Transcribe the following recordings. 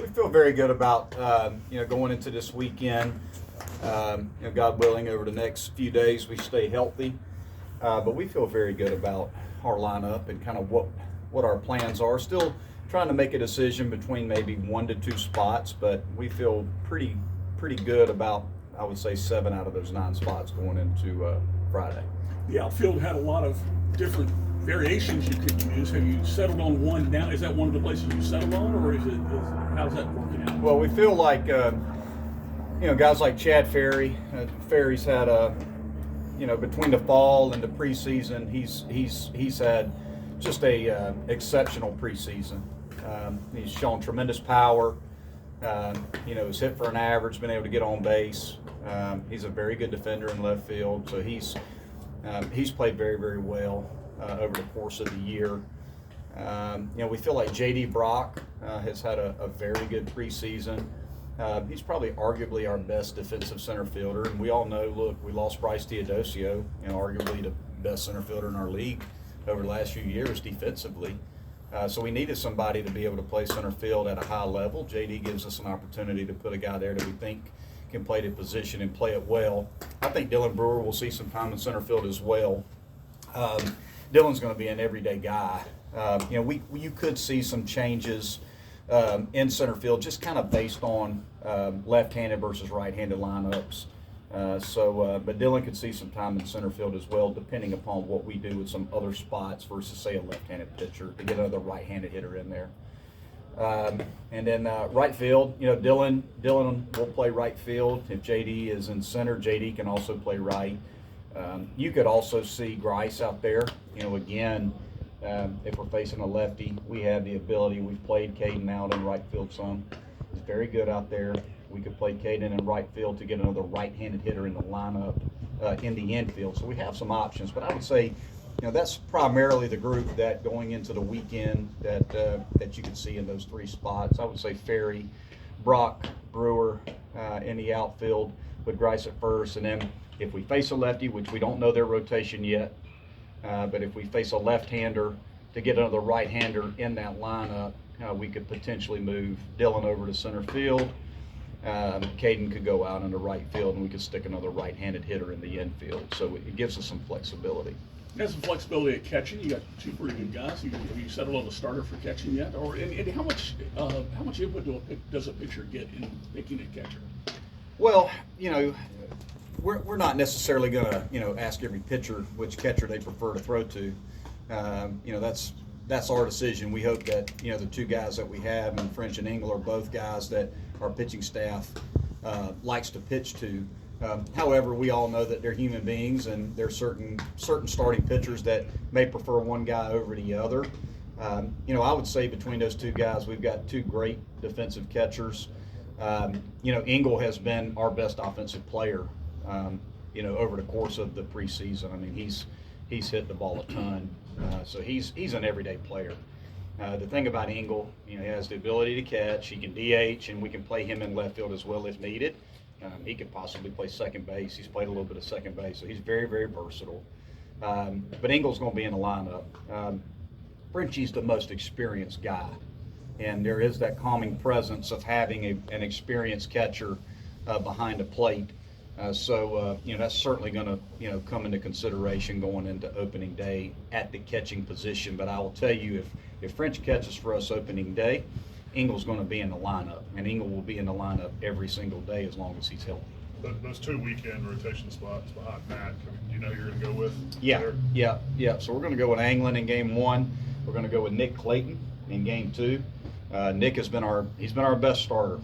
we feel very good about going into this weekend. God willing, over the next few days we stay healthy, but we feel very good about our lineup and kind of what our plans are. Still trying to make a decision between maybe 1 to 2 spots, but we feel pretty good about, I would say, 7 out of those 9 spots going into Friday. The outfield had a lot of different variations you could use. Have you settled on one now? Is that one of the places you settled on, or how's that working out? Well, we feel like guys like Chad Ferry. Ferry's had between the fall and the preseason, he's had just a exceptional preseason. He's shown tremendous power. He's hit for an average, been able to get on base. He's a very good defender in left field, so he's played very, very well over the course of the year. We feel like J.D. Brock has had a very good preseason. He's probably arguably our best defensive center fielder, and we all know, look, we lost Bryce Teodosio, arguably the best center fielder in our league over the last few years defensively. So we needed somebody to be able to play center field at a high level. J.D. gives us an opportunity to put a guy there that we think can play the position and play it well. I think Dylan Brewer will see some time in center field as well. Dylan's going to be an everyday guy. You could see some changes in center field, just kind of based on left-handed versus right-handed lineups. But Dylan could see some time in center field as well, depending upon what we do with some other spots versus, say, a left-handed pitcher to get another right-handed hitter in there. And then right field, Dylan will play right field. If JD is in center, JD can also play right. You could also see Grice out there. Again, if we're facing a lefty, we have the ability. We've played Caden out in right field some. He's very good out there. We could play Caden in right field to get another right-handed hitter in the lineup in the infield. So we have some options, but I would say, that's primarily the group that going into the weekend that you can see in those 3 spots. I would say Ferry, Brock, Brewer in the outfield with Grice at first, and then if we face a lefty, which we don't know their rotation yet, but if we face a left-hander to get another right-hander in that lineup, we could potentially move Dylan over to center field. Caden could go out into right field, and we could stick another right-handed hitter in the infield. So it gives us some flexibility. You have some flexibility at catching. You got 2 pretty good guys. Have you settled on a starter for catching yet? And how much input does a pitcher get in making a catcher? Well, we're not necessarily going to ask every pitcher which catcher they prefer to throw to. That's our decision. We hope that the 2 guys that we have, and French and Engel, are both guys that our pitching staff likes to pitch to. However, we all know that they're human beings, and there are certain starting pitchers that may prefer one guy over the other. I would say between those 2 guys, we've got 2 great defensive catchers. Engel has been our best offensive player, over the course of the preseason. I mean, he's hit the ball a ton, so he's an everyday player. The thing about Engel, he has the ability to catch. He can DH, and we can play him in left field as well if needed. He could possibly play second base. He's played a little bit of second base, so he's very, very versatile. But Engel's going to be in the lineup. Frenchie's the most experienced guy, and there is that calming presence of having an experienced catcher behind the plate. So that's certainly going to come into consideration going into opening day at the catching position. But I will tell you, if French catches for us opening day, Engel's going to be in the lineup, and Engel will be in the lineup every single day as long as he's healthy. Those 2 weekend rotation spots behind Matt, you're going to go with? Yeah. So we're going to go with Anglin in game 1. We're going to go with Nick Clayton in game 2. Nick has been our best starter.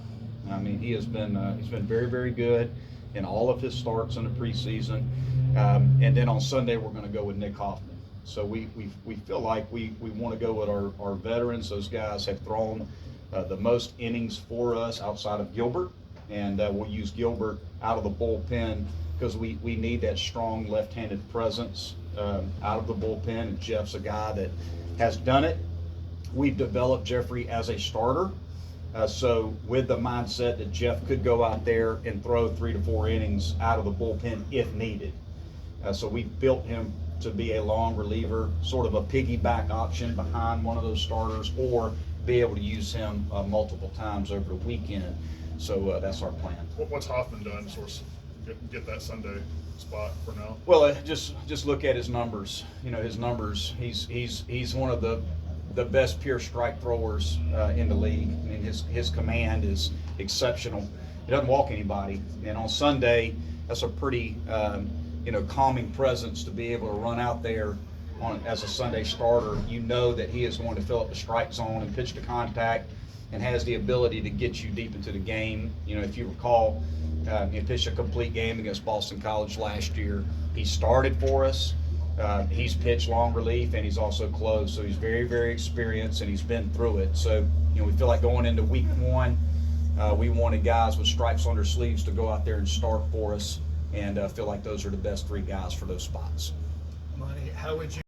I mean, he's been very, very good in all of his starts in the preseason. And then on Sunday, we're going to go with Nick Hoffman. So we feel like we want to go with our veterans. Those guys have thrown the most innings for us outside of Gilbert, and we'll use Gilbert out of the bullpen because we need that strong left-handed presence out of the bullpen, and Jeff's a guy that has done it. We've developed Jeffrey as a starter, so with the mindset that Jeff could go out there and throw 3 to 4 innings out of the bullpen if needed. So we've built him to be a long reliever, sort of a piggyback option behind one of those starters, or be able to use him multiple times over the weekend. So that's our plan. What's Hoffman done to sort of get that Sunday spot for now? Well, just look at his numbers. His numbers. He's one of the best pure strike throwers in the league. I mean, his command is exceptional. He doesn't walk anybody, and on Sunday, that's a pretty calming presence to be able to run out there as a Sunday starter. You know that he is going to fill up the strike zone and pitch to contact, and has the ability to get you deep into the game. If you recall, he pitched a complete game against Boston College last year. He started for us. He's pitched long relief, and he's also closed. So he's very, very experienced, and he's been through it. So we feel like going into week one, we wanted guys with stripes on their sleeves to go out there and start for us, and feel like those are the best three guys for those spots. Monte, how would you